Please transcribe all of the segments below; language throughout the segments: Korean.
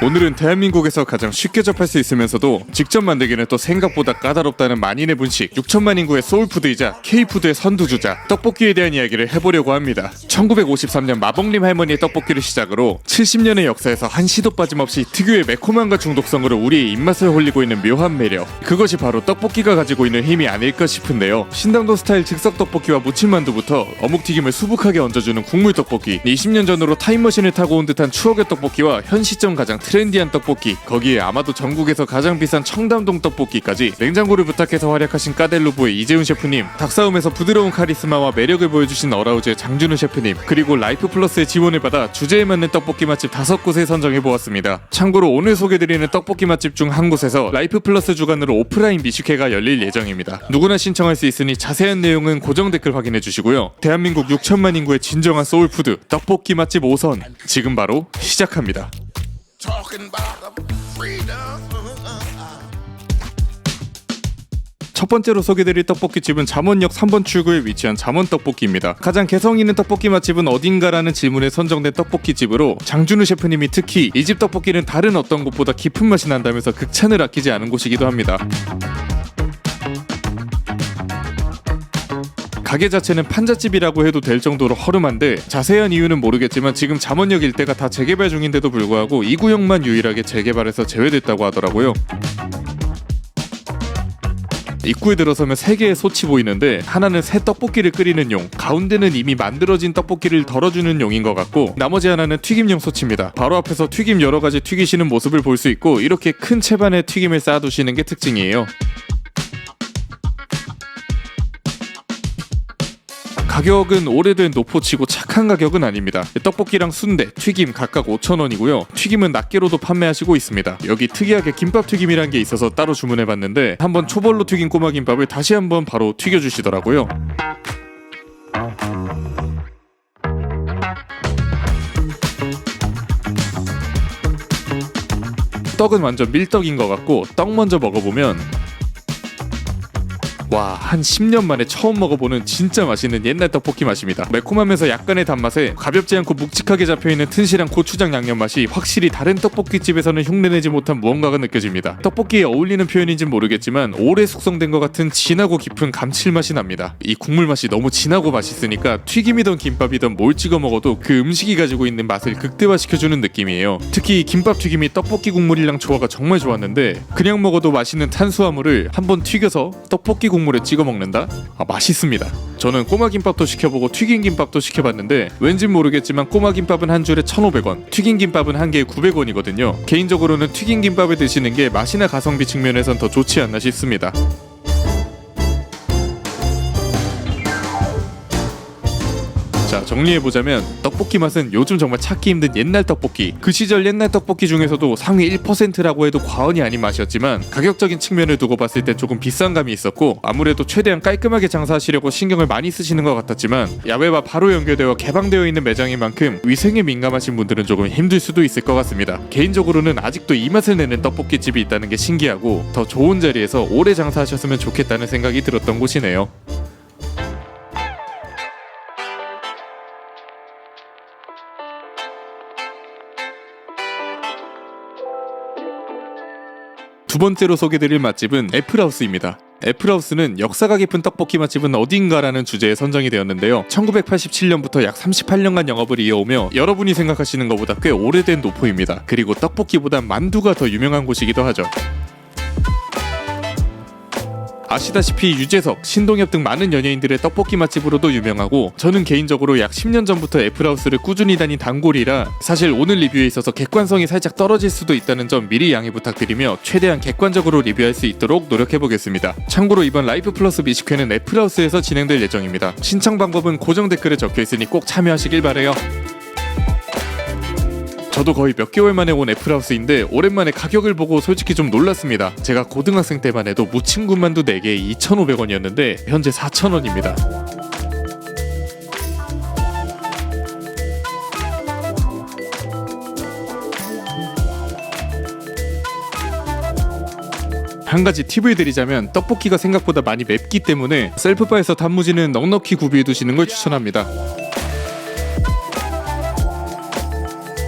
오늘은 대한민국에서 가장 쉽게 접할 수 있으면서도 직접 만들기는 또 생각보다 까다롭다는 만인의 분식 6천만 인구의 소울푸드이자 K푸드의 선두주자 떡볶이에 대한 이야기를 해보려고 합니다. 1953년 마봉림 할머니의 떡볶이를 시작으로 70년의 역사에서 한시도 빠짐없이 특유의 매콤함과 중독성으로 우리의 입맛을 홀리고 있는 묘한 매력, 그것이 바로 떡볶이가 가지고 있는 힘이 아닐까 싶은데요. 신당동 스타일 즉석 떡볶이와 무침만두부터 어묵튀김을 수북하게 얹어주는 국물 떡볶이, 20년 전으로 타임머신을 타고 온 듯한 추억의 떡볶이와 현 시점 가장 트렌디한 떡볶이, 거기에 아마도 전국에서 가장 비싼 청담동 떡볶이까지 냉장고를 부탁해서 활약하신 까델루보의 이재훈 셰프님, 닭싸움에서 부드러운 카리스마와 매력을 보여주신 어라우즈의 장준우 셰프님, 그리고 라이프 플러스의 지원을 받아 주제에 맞는 떡볶이 맛집 5곳을 선정해보았습니다. 참고로 오늘 소개드리는 떡볶이 맛집 중 한 곳에서 라이프 플러스 주관으로 오프라인 미식회가 열릴 예정입니다. 누구나 신청할 수 있으니 자세한 내용은 고정 댓글 확인해주시고요. 대한민국 6천만 인구의 진정한 소울푸드 떡볶이 맛집 5선 지금 바로 시작합니다. 첫 번째로 소개드릴 떡볶이집은 잠원역 3번 출구에 위치한 잠원떡볶이입니다. 가장 개성 있는 떡볶이 맛집은 어딘가라는 질문에 선정된 떡볶이집으로 장준우 셰프님이 특히 이 집 떡볶이는 다른 어떤 곳보다 깊은 맛이 난다면서 극찬을 아끼지 않은 곳이기도 합니다. 가게 자체는 판잣집이라고 해도 될 정도로 허름한데 자세한 이유는 모르겠지만 지금 잠원역 일대가 다 재개발 중인데도 불구하고 이 구역만 유일하게 재개발해서 제외됐다고 하더라고요. 입구에 들어서면 3개의 솥이 보이는데 하나는 새 떡볶이를 끓이는 용, 가운데는 이미 만들어진 떡볶이를 덜어주는 용인 것 같고 나머지 하나는 튀김용 솥입니다. 바로 앞에서 튀김 여러가지 튀기시는 모습을 볼 수 있고 이렇게 큰 채반에 튀김을 쌓아두시는 게 특징이에요. 가격은 오래된 노포치고 착한 가격은 아닙니다. 떡볶이랑 순대, 튀김 각각 5,000원이고요. 튀김은 낱개로도 판매하시고 있습니다. 여기 특이하게 김밥 튀김이란 게 있어서 따로 주문해봤는데 한번 초벌로 튀긴 꼬마김밥을 다시 한번 바로 튀겨주시더라고요. 떡은 완전 밀떡인 것 같고 떡 먼저 먹어보면 와, 한 10년 만에 처음 먹어보는 진짜 맛있는 옛날 떡볶이 맛입니다. 매콤하면서 약간의 단맛에 가볍지 않고 묵직하게 잡혀있는 튼실한 고추장 양념 맛이 확실히 다른 떡볶이집에서는 흉내내지 못한 무언가가 느껴집니다. 떡볶이에 어울리는 표현인지는 모르겠지만 오래 숙성된 것 같은 진하고 깊은 감칠맛이 납니다. 이 국물 맛이 너무 진하고 맛있으니까 튀김이든 김밥이든 뭘 찍어 먹어도 그 음식이 가지고 있는 맛을 극대화시켜주는 느낌이에요. 특히 이 김밥 튀김이 떡볶이 국물이랑 조화가 정말 좋았는데 그냥 먹어도 맛있는 탄수화물을 한번 튀겨서 떡볶이 국물에 찍어 먹는다? 맛있습니다. 저는 꼬마김밥도 시켜보고 튀김김밥도 시켜봤는데 왠진 모르겠지만 꼬마김밥은 한 줄에 1,500원, 튀김김밥은 한 개에 900원이거든요. 개인적으로는 튀김김밥을 드시는 게 맛이나 가성비 측면에선 더 좋지 않나 싶습니다. 자, 정리해보자면 떡볶이 맛은 요즘 정말 찾기 힘든 옛날 떡볶이, 그 시절 옛날 떡볶이 중에서도 상위 1%라고 해도 과언이 아닌 맛이었지만 가격적인 측면을 두고 봤을 때 조금 비싼 감이 있었고 아무래도 최대한 깔끔하게 장사하시려고 신경을 많이 쓰시는 것 같았지만 야외와 바로 연결되어 개방되어 있는 매장인 만큼 위생에 민감하신 분들은 조금 힘들 수도 있을 것 같습니다. 개인적으로는 아직도 이 맛을 내는 떡볶이집이 있다는 게 신기하고 더 좋은 자리에서 오래 장사하셨으면 좋겠다는 생각이 들었던 곳이네요. 두 번째로 소개드릴 맛집은 애플하우스입니다. 애플하우스는 역사가 깊은 떡볶이 맛집은 어딘가라는 주제에 선정이 되었는데요. 1987년부터 약 38년간 영업을 이어오며 여러분이 생각하시는 것보다 꽤 오래된 노포입니다. 그리고 떡볶이보단 만두가 더 유명한 곳이기도 하죠. 아시다시피 유재석, 신동엽 등 많은 연예인들의 떡볶이 맛집으로도 유명하고 저는 개인적으로 약 10년 전부터 애플하우스를 꾸준히 다닌 단골이라 사실 오늘 리뷰에 있어서 객관성이 살짝 떨어질 수도 있다는 점 미리 양해 부탁드리며 최대한 객관적으로 리뷰할 수 있도록 노력해보겠습니다. 참고로 이번 라이프 플러스 미식회는 애플하우스에서 진행될 예정입니다. 신청 방법은 고정 댓글에 적혀있으니 꼭 참여하시길 바래요. 저도 거의 몇 개월 만에 온 애플하우스인데 오랜만에 가격을 보고 솔직히 좀 놀랐습니다. 제가 고등학생 때만 해도 무침군만두 4개에 2,500원이었는데 현재 4,000원입니다. 한 가지 팁을 드리자면 떡볶이가 생각보다 많이 맵기 때문에 셀프바에서 단무지는 넉넉히 구비해 두시는 걸 추천합니다.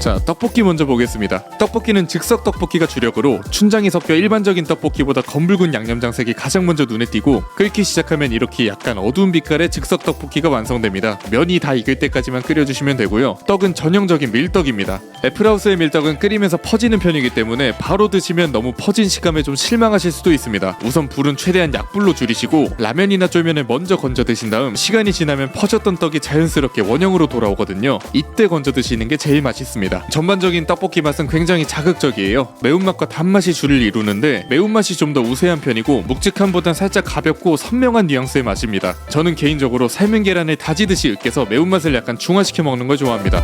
자, 떡볶이 먼저 보겠습니다. 떡볶이는 즉석 떡볶이가 주력으로 춘장이 섞여 일반적인 떡볶이보다 검붉은 양념장색이 가장 먼저 눈에 띄고 끓기 시작하면 이렇게 약간 어두운 빛깔의 즉석 떡볶이가 완성됩니다. 면이 다 익을 때까지만 끓여주시면 되고요. 떡은 전형적인 밀떡입니다. 애플하우스의 밀떡은 끓이면서 퍼지는 편이기 때문에 바로 드시면 너무 퍼진 식감에 좀 실망하실 수도 있습니다. 우선 불은 최대한 약불로 줄이시고 라면이나 쫄면을 먼저 건져 드신 다음 시간이 지나면 퍼졌던 떡이 자연스럽게 원형으로 돌아오거든요. 이때 건져 드시는 게 제일 맛있습니다. 전반적인 떡볶이 맛은 굉장히 자극적이에요. 매운맛과 단맛이 주를 이루는데 매운맛이 좀 더 우세한 편이고 묵직함보단 살짝 가볍고 선명한 뉘앙스의 맛입니다. 저는 개인적으로 삶은 계란을 다지듯이 으깨서 매운맛을 약간 중화시켜 먹는 걸 좋아합니다.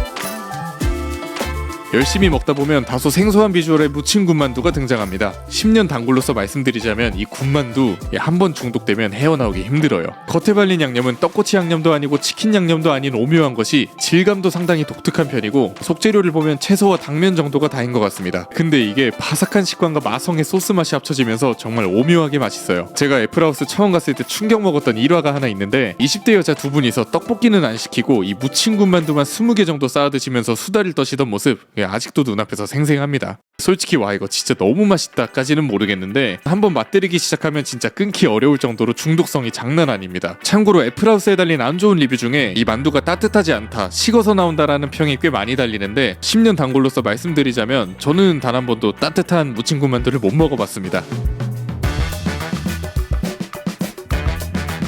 열심히 먹다 보면 다소 생소한 비주얼의 무침 군만두가 등장합니다. 10년 단골로서 말씀드리자면 이 군만두 한번 중독되면 헤어나오기 힘들어요. 겉에 발린 양념은 떡꼬치 양념도 아니고 치킨 양념도 아닌 오묘한 것이 질감도 상당히 독특한 편이고 속재료를 보면 채소와 당면 정도가 다인 것 같습니다. 근데 이게 바삭한 식감과 마성의 소스 맛이 합쳐지면서 정말 오묘하게 맛있어요. 제가 애플하우스 처음 갔을 때 충격 먹었던 일화가 하나 있는데 20대 여자 두 분이서 떡볶이는 안 시키고 이 무침 군만두만 20개 정도 쌓아 드시면서 수다를 떠시던 모습 아직도 눈앞에서 생생합니다. 솔직히 와 이거 진짜 너무 맛있다까지는 모르겠는데 한번 맛들이기 시작하면 진짜 끊기 어려울 정도로 중독성이 장난 아닙니다. 참고로 애플하우스에 달린 안 좋은 리뷰 중에 이 만두가 따뜻하지 않다, 식어서 나온다라는 평이 꽤 많이 달리는데 10년 단골로서 말씀드리자면 저는 단 한 번도 따뜻한 무침군 만두를 못 먹어봤습니다.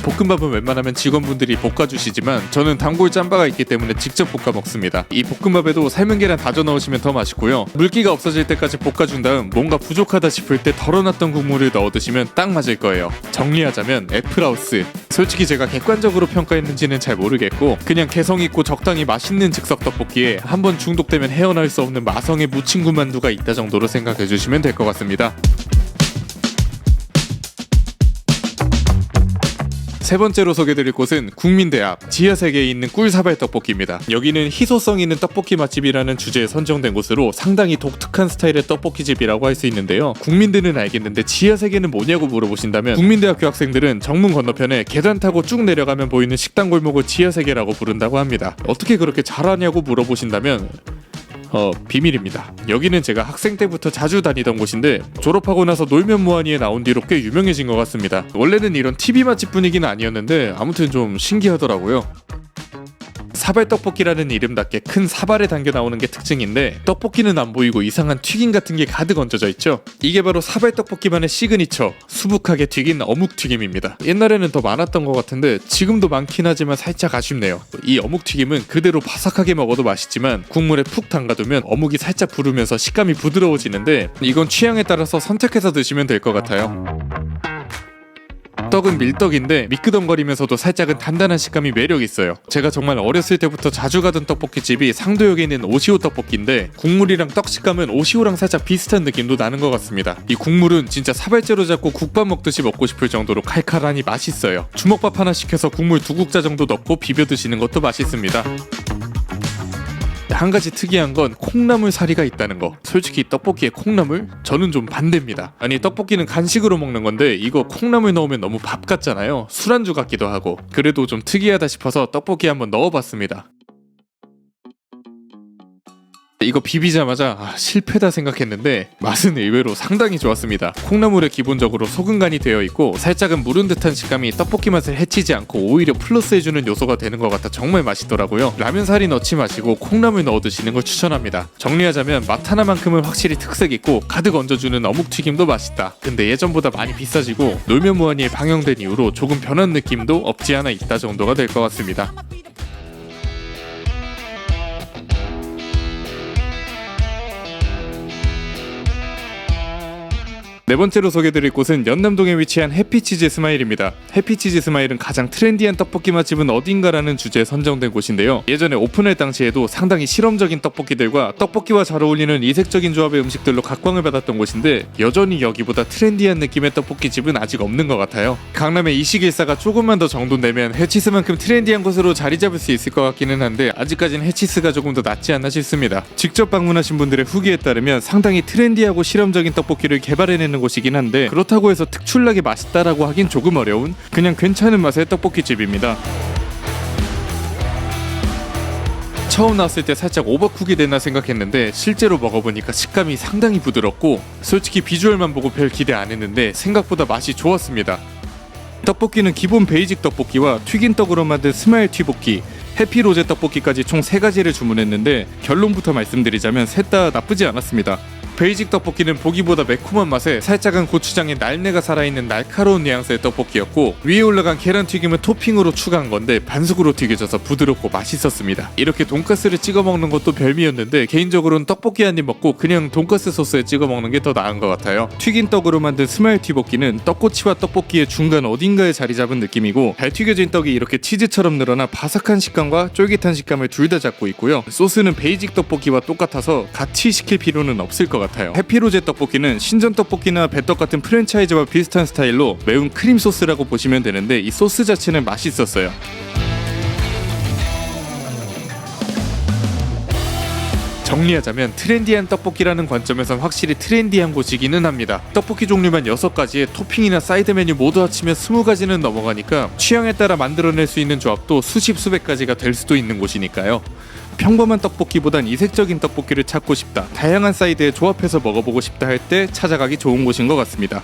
볶음밥은 웬만하면 직원분들이 볶아주시지만 저는 단골 짬바가 있기 때문에 직접 볶아 먹습니다. 이 볶음밥에도 삶은 계란 다져 넣으시면 더 맛있고요. 물기가 없어질 때까지 볶아준 다음 뭔가 부족하다 싶을 때 덜어놨던 국물을 넣어 드시면 딱 맞을 거예요. 정리하자면 애플하우스, 솔직히 제가 객관적으로 평가했는지는 잘 모르겠고 그냥 개성있고 적당히 맛있는 즉석 떡볶이에 한번 중독되면 헤어나올 수 없는 마성의 무침군 만두가 있다 정도로 생각해주시면 될 것 같습니다. 세 번째로 소개드릴 곳은 국민대 앞 지하세계에 있는 꿀사발 떡볶이입니다. 여기는 희소성 있는 떡볶이 맛집이라는 주제에 선정된 곳으로 상당히 독특한 스타일의 떡볶이집이라고 할 수 있는데요. 국민대는 알겠는데 지하세계는 뭐냐고 물어보신다면 국민대학교 학생들은 정문 건너편에 계단 타고 쭉 내려가면 보이는 식당 골목을 지하세계라고 부른다고 합니다. 어떻게 그렇게 잘하냐고 물어보신다면 비밀입니다. 여기는 제가 학생 때부터 자주 다니던 곳인데 졸업하고 나서 놀면 뭐하니에 나온 뒤로 꽤 유명해진 것 같습니다. 원래는 이런 TV 맛집 분위기는 아니었는데 아무튼 좀 신기하더라고요. 사발떡볶이라는 이름답게 큰 사발에 담겨 나오는 게 특징인데 떡볶이는 안 보이고 이상한 튀김 같은 게 가득 얹어져 있죠. 이게 바로 사발떡볶이만의 시그니처 수북하게 튀긴 어묵튀김입니다. 옛날에는 더 많았던 것 같은데 지금도 많긴 하지만 살짝 아쉽네요. 이 어묵튀김은 그대로 바삭하게 먹어도 맛있지만 국물에 푹 담가두면 어묵이 살짝 부르면서 식감이 부드러워지는데 이건 취향에 따라서 선택해서 드시면 될 것 같아요. 떡은 밀떡인데 미끄덩거리면서도 살짝은 단단한 식감이 매력있어요. 제가 정말 어렸을 때부터 자주 가던 떡볶이집이 상도역에 있는 오시오 떡볶이인데 국물이랑 떡 식감은 오시오랑 살짝 비슷한 느낌도 나는 것 같습니다. 이 국물은 진짜 사발째로 잡고 국밥 먹듯이 먹고 싶을 정도로 칼칼하니 맛있어요. 주먹밥 하나 시켜서 국물 2국자 정도 넣고 비벼 드시는 것도 맛있습니다. 한 가지 특이한 건 콩나물 사리가 있다는 거. 솔직히 떡볶이에 콩나물? 저는 좀 반대입니다. 아니 떡볶이는 간식으로 먹는 건데 이거 콩나물 넣으면 너무 밥 같잖아요. 술안주 같기도 하고. 그래도 좀 특이하다 싶어서 떡볶이에 한번 넣어봤습니다. 이거 비비자마자 실패다 생각했는데 맛은 의외로 상당히 좋았습니다. 콩나물에 기본적으로 소금 간이 되어 있고 살짝은 무른 듯한 식감이 떡볶이 맛을 해치지 않고 오히려 플러스해주는 요소가 되는 것 같아 정말 맛있더라고요. 라면 사리 넣지 마시고 콩나물 넣어 드시는 걸 추천합니다. 정리하자면 맛 하나만큼은 확실히 특색 있고 가득 얹어주는 어묵튀김도 맛있다. 근데 예전보다 많이 비싸지고 놀면 뭐하니에 방영된 이후로 조금 변한 느낌도 없지 않아 있다 정도가 될 것 같습니다. 네 번째로 소개드릴 곳은 연남동에 위치한 해피치즈 스마일입니다. 해피치즈 스마일은 가장 트렌디한 떡볶이 맛집은 어딘가라는 주제에 선정된 곳인데요. 예전에 오픈할 당시에도 상당히 실험적인 떡볶이들과 떡볶이와 잘 어울리는 이색적인 조합의 음식들로 각광을 받았던 곳인데 여전히 여기보다 트렌디한 느낌의 떡볶이집은 아직 없는 것 같아요. 강남의 이식일사가 조금만 더 정돈되면 해치스만큼 트렌디한 곳으로 자리 잡을 수 있을 것 같기는 한데 아직까지는 해치스가 조금 더 낫지 않나 싶습니다. 직접 방문하신 분들의 후기에 따르면 상당히 트렌디하고 실험적인 떡볶이를 개발해내는 곳이긴 한데 그렇다고 해서 특출나게 맛있다라고 하긴 조금 어려운 그냥 괜찮은 맛의 떡볶이집입니다. 처음 나왔을 때 살짝 오버쿡이 됐나 생각했는데 실제로 먹어보니까 식감이 상당히 부드럽고 솔직히 비주얼만 보고 별 기대 안 했는데 생각보다 맛이 좋았습니다. 떡볶이는 기본 베이직 떡볶이와 튀긴 떡으로 만든 스마일 튀볶이, 해피로제 떡볶이까지 총 3가지를 주문했는데 결론부터 말씀드리자면 셋 다 나쁘지 않았습니다. 베이직 떡볶이는 보기보다 매콤한 맛에 살짝은 고추장에 날내가 살아있는 날카로운 뉘앙스의 떡볶이였고, 위에 올라간 계란튀김은 토핑으로 추가한 건데 반숙으로 튀겨져서 부드럽고 맛있었습니다. 이렇게 돈가스를 찍어 먹는 것도 별미였는데 개인적으로는 떡볶이 한 입 먹고 그냥 돈가스 소스에 찍어 먹는 게 더 나은 것 같아요. 튀긴 떡으로 만든 스마일 튀볶이는 떡꼬치와 떡볶이의 중간 어딘가에 자리 잡은 느낌이고, 잘 튀겨진 떡이 이렇게 치즈처럼 늘어나 바삭한 식감과 쫄깃한 식감을 둘 다 잡고 있고요. 소스는 베이직 떡볶이와 똑같아서 같이 시킬 필요는 없을 것 같아요. 해피로제 떡볶이는 신전 떡볶이나 배떡 같은 프랜차이즈와 비슷한 스타일로 매운 크림 소스라고 보시면 되는데 이 소스 자체는 맛있었어요. 정리하자면 트렌디한 떡볶이라는 관점에선 확실히 트렌디한 곳이기는 합니다. 떡볶이 종류만 6가지에 토핑이나 사이드 메뉴 모두 합치면 20가지는 넘어가니까 취향에 따라 만들어낼 수 있는 조합도 수십 수백 가지가 될 수도 있는 곳이니까요. 평범한 떡볶이보단 이색적인 떡볶이를 찾고 싶다, 다양한 사이드에 조합해서 먹어보고 싶다 할 때 찾아가기 좋은 곳인 것 같습니다.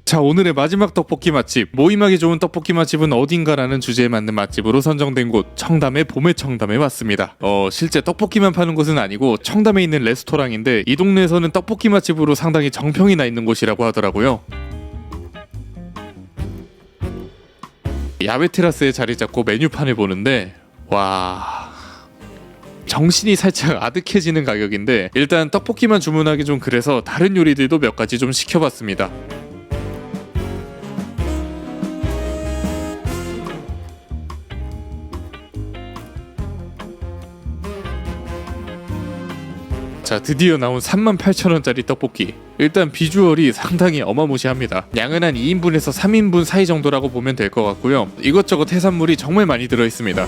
자, 오늘의 마지막 떡볶이 맛집, 모임하기 좋은 떡볶이 맛집은 어딘가라는 주제에 맞는 맛집으로 선정된 곳, 청담의 봄의 청담에 왔습니다. 실제 떡볶이만 파는 곳은 아니고 청담에 있는 레스토랑인데 이 동네에서는 떡볶이 맛집으로 상당히 정평이 나 있는 곳이라고 하더라고요. 야외 테라스에 자리 잡고 메뉴판을 보는데 와... 정신이 살짝 아득해지는 가격인데 일단 떡볶이만 주문하기 좀 그래서 다른 요리들도 몇 가지 좀 시켜봤습니다. 자, 드디어 나온 38,000원짜리 떡볶이. 일단 비주얼이 상당히 어마무시합니다. 양은 한 2인분에서 3인분 사이 정도라고 보면 될 것 같고요. 이것저것 해산물이 정말 많이 들어있습니다.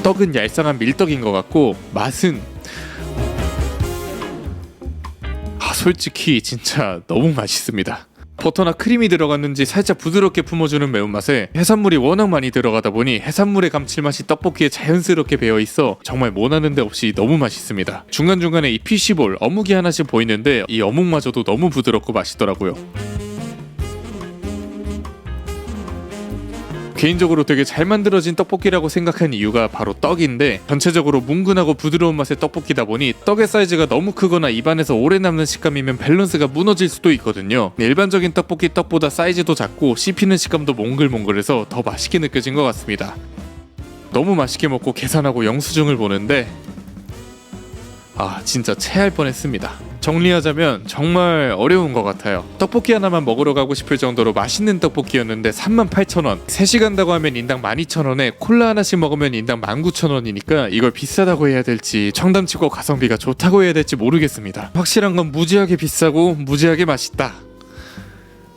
떡은 얄쌍한 밀떡인 것 같고 맛은 솔직히 진짜 너무 맛있습니다. 버터나 크림이 들어갔는지 살짝 부드럽게 품어주는 매운맛에 해산물이 워낙 많이 들어가다 보니 해산물의 감칠맛이 떡볶이에 자연스럽게 배어있어 정말 원하는 데 없이 너무 맛있습니다. 중간중간에 이 피쉬볼, 어묵이 하나씩 보이는데 이 어묵마저도 너무 부드럽고 맛있더라고요. 개인적으로 되게 잘 만들어진 떡볶이라고 생각한 이유가 바로 떡인데, 전체적으로 뭉근하고 부드러운 맛의 떡볶이다 보니 떡의 사이즈가 너무 크거나 입안에서 오래 남는 식감이면 밸런스가 무너질 수도 있거든요. 일반적인 떡볶이 떡보다 사이즈도 작고 씹히는 식감도 몽글몽글해서 더 맛있게 느껴진 것 같습니다. 너무 맛있게 먹고 계산하고 영수증을 보는데 진짜 체할 뻔했습니다. 정리하자면 정말 어려운 것 같아요. 떡볶이 하나만 먹으러 가고 싶을 정도로 맛있는 떡볶이였는데 38,000원, 3시 간다고 하면 인당 12,000원에 콜라 하나씩 먹으면 인당 19,000원이니까 이걸 비싸다고 해야 될지 청담치고 가성비가 좋다고 해야 될지 모르겠습니다. 확실한 건 무지하게 비싸고 무지하게 맛있다.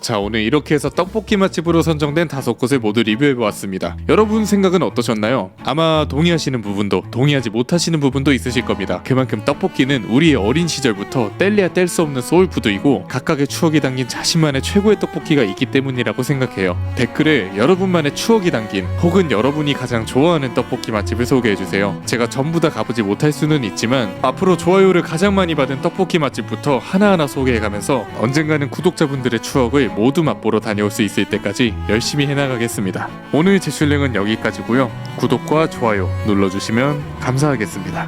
자, 오늘 이렇게 해서 떡볶이 맛집으로 선정된 5곳을 모두 리뷰해보았습니다. 여러분 생각은 어떠셨나요? 아마 동의하시는 부분도 동의하지 못하시는 부분도 있으실 겁니다. 그만큼 떡볶이는 우리의 어린 시절부터 뗄래야 뗄 수 없는 소울푸드이고 각각의 추억이 담긴 자신만의 최고의 떡볶이가 있기 때문이라고 생각해요. 댓글에 여러분만의 추억이 담긴 혹은 여러분이 가장 좋아하는 떡볶이 맛집을 소개해주세요. 제가 전부 다 가보지 못할 수는 있지만 앞으로 좋아요를 가장 많이 받은 떡볶이 맛집부터 하나하나 소개해가면서 언젠가는 구독자분들의 추억을 모두 맛보러 다녀올 수 있을 때까지 열심히 해나가겠습니다. 오늘 제슐랭은 여기까지고요. 구독과 좋아요 눌러주시면 감사하겠습니다.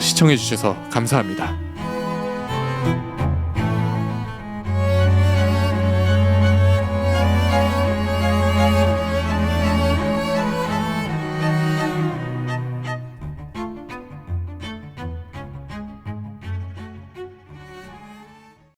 시청해주셔서 감사합니다.